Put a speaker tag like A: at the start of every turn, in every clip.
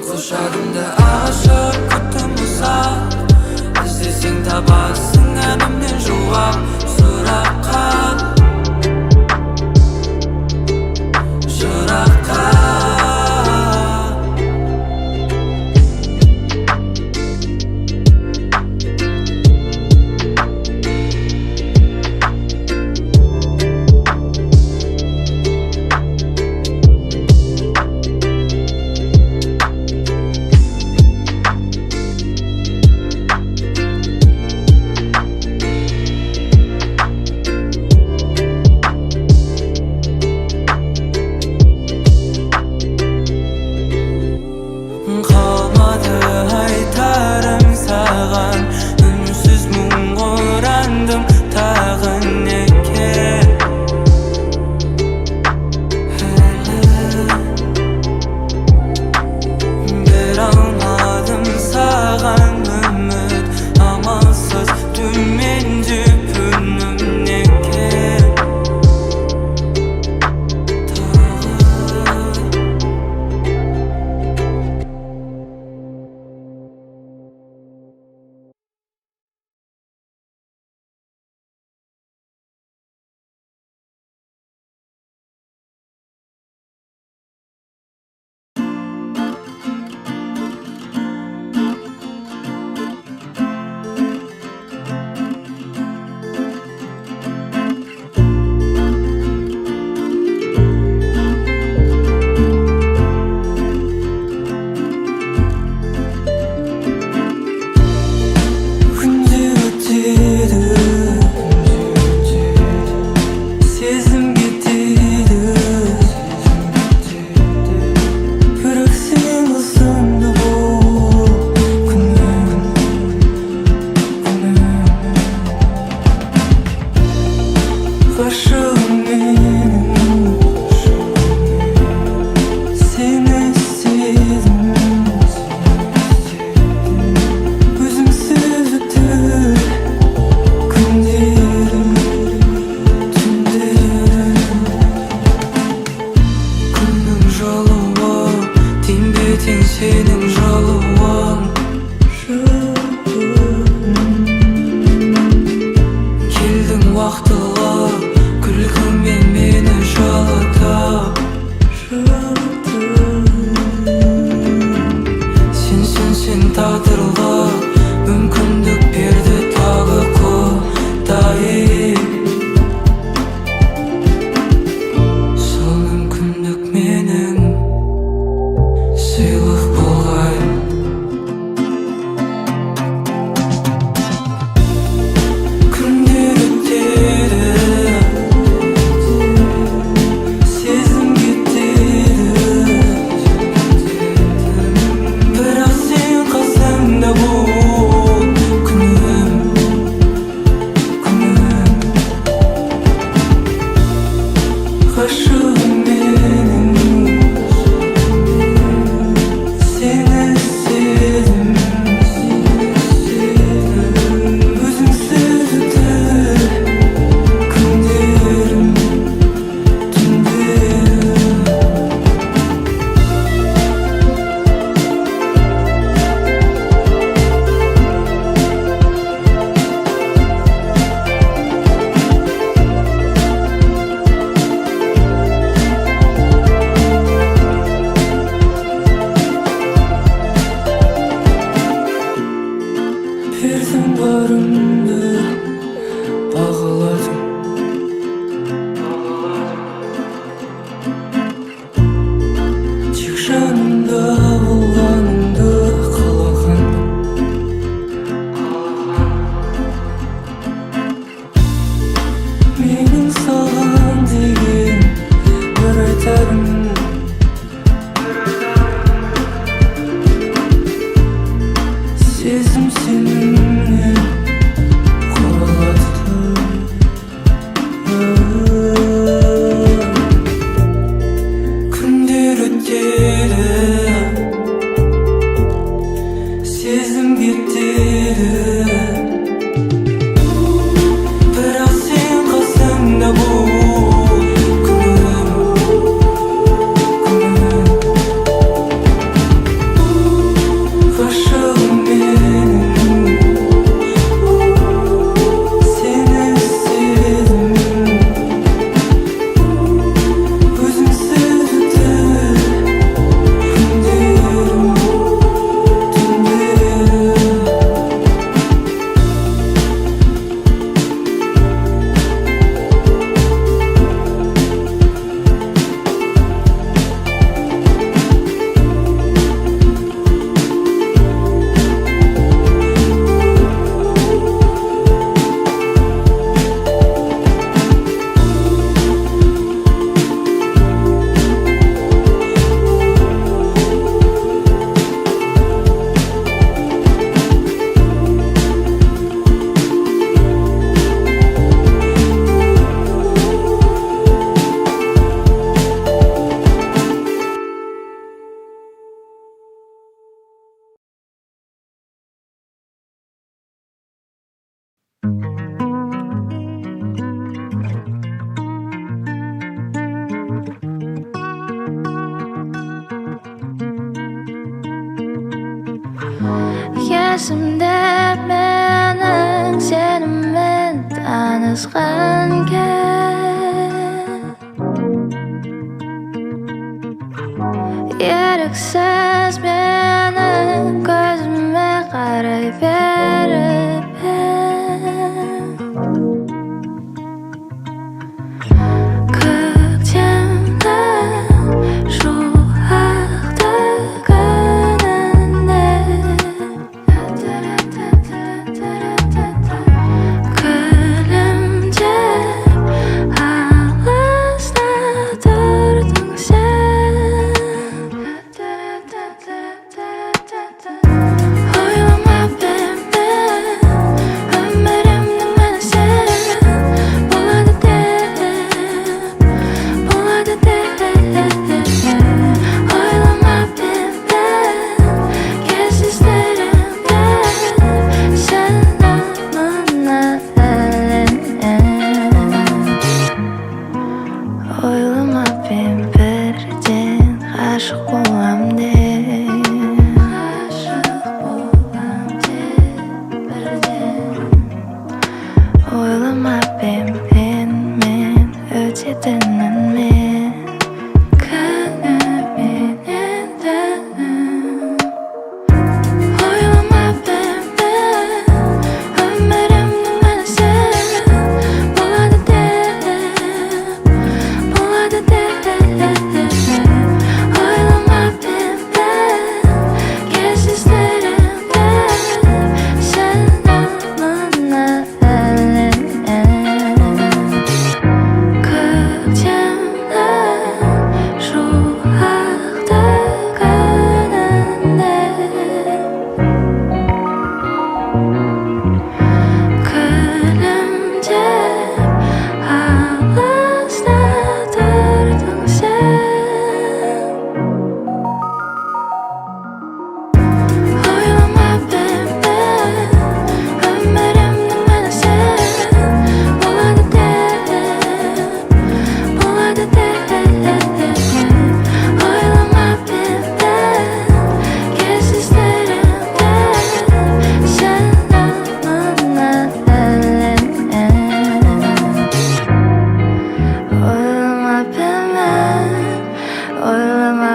A: құшағымда ашып күтім ұзақ, іздесең табасың әнімнен жауап сұраққа, жыраққа.
B: есімде менің сенімен танысқан кез еріксіз менің көзіме қарай беріп көктемнің шуақты күнінде күлімдеп алыста тұрдың сен ойламап едім өмірімнің мәні сен болады деп ойламап едім кездестіремін сені мына ойламап едім бірден ғашық болам деп ойламап едім мен өтетінін мен күнімен ендігін ойламап едім өмірімнің мәні сен болады деп ойламап едім кездестіремін сені мына көктемнің шуақты күнінде күлімдеп алыста тұрдың сен ойламап едім өмірімнің мәні сен болады деп ойламап едім кездестіремін сені мына ойламап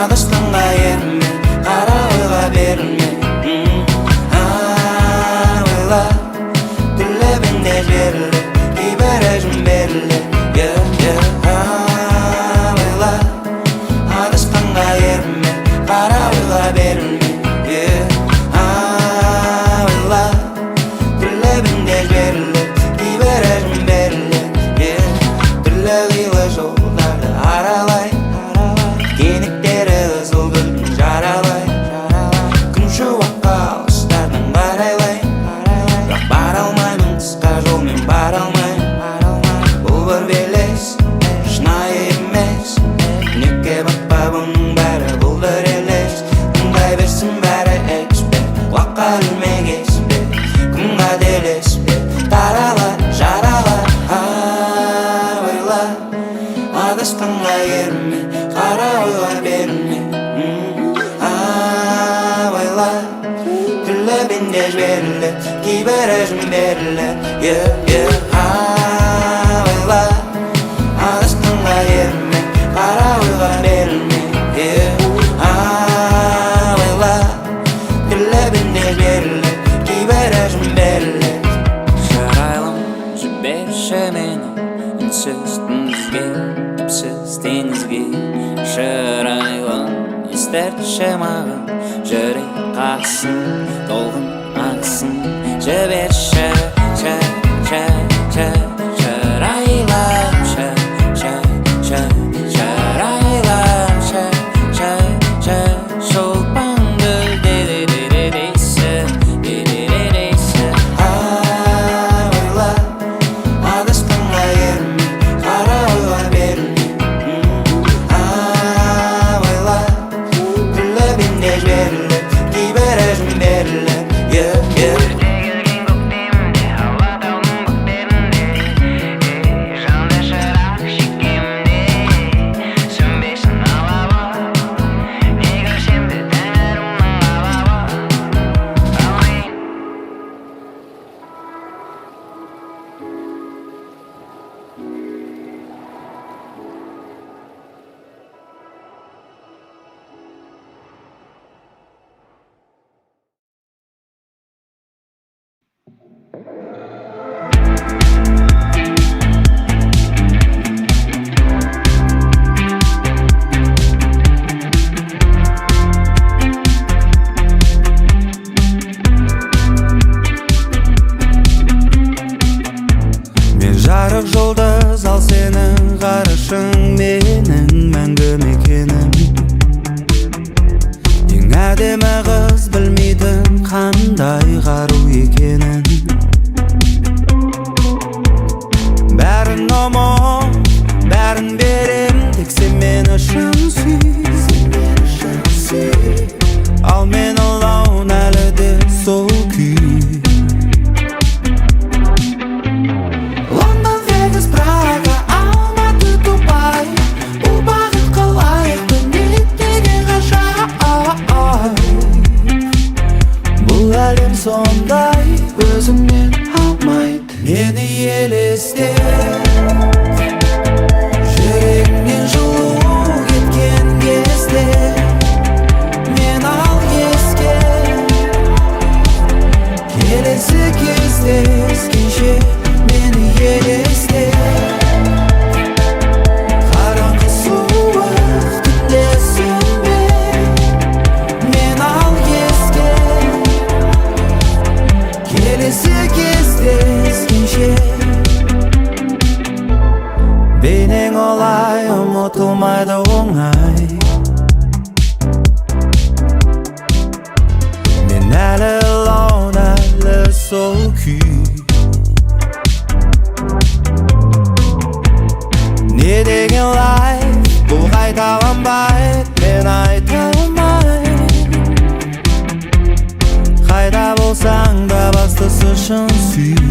A: адасқанға ерме қара ойға берілме ойла тілебінде жерлі кейбірі жіберілі ойла адасқанға ерме қара ойға берілме ойла тілебінде жерлі кейбірі жіберілі түрлі қилы жолдарды аралай кеніктері қызыл гүлдің жаралай күн шуаққа алыстардан қарайлай бірақ бара алмаймын қысқа жолмен бара алмаймын бұл бір белес шынайы емес неге бақпа бұның бәрі бұлдыр елес тыңдай берсін бәрі экспер құлаққа ілмек еспе кім қателеспе тарала жарала ойла адасқанға ерме қара ойға берілме ойла тілі бенде берілі кейбірі жын берілі Ойла адасқанға ерме қара ойға берілме Ойла тілебінде берілі кейбірі жын берілі
C: Жарайлым жіберші мені үнсіз түнізге түпсіз теңізге Шырайлым естертші маған жүрек қақсын толғын ақсын жіберші Шырайлым Шырайлым шолпан гүл дедедедесі
A: Ойла адасқанға ерме қара ойға берілме Ойла тілебінде берілі кейбірі жын берілі
D: Көктемде алатаудың бөктерінде жанды шырақ шекемде сөнбесін алабы неге сенді тәңірімнің алабы Аумин
A: Мен жарық жұлдыз ал сенің ғарышың менің мәңгі мекенім Ең әдемі қыз білмейтін қандай қару екенін Бәрін ұмыт, бәрін берем тек сен мені шын сүй Ал мен алаун әлі де сол күй Лондон, Вегас, Прага, Алматы, Дубай Бұл бағыт қалайық нетеген ғажап Бұл әлем сондай өзіңнен алмайды Мені елестет жүрегіңнен жылу кеткен кезде Мен ал еске келесі кездескенше Мені елестет қараңғы суық түнде сөнбе Мен ал еске келесі кездескенше Бейнең олай ұмытылмайды оңай Мен әлі лаун әлі сол күй Не деген лайф бұл қайталанбайды Мен айта алмаймын Қайда болсаң да бастысы шын сүй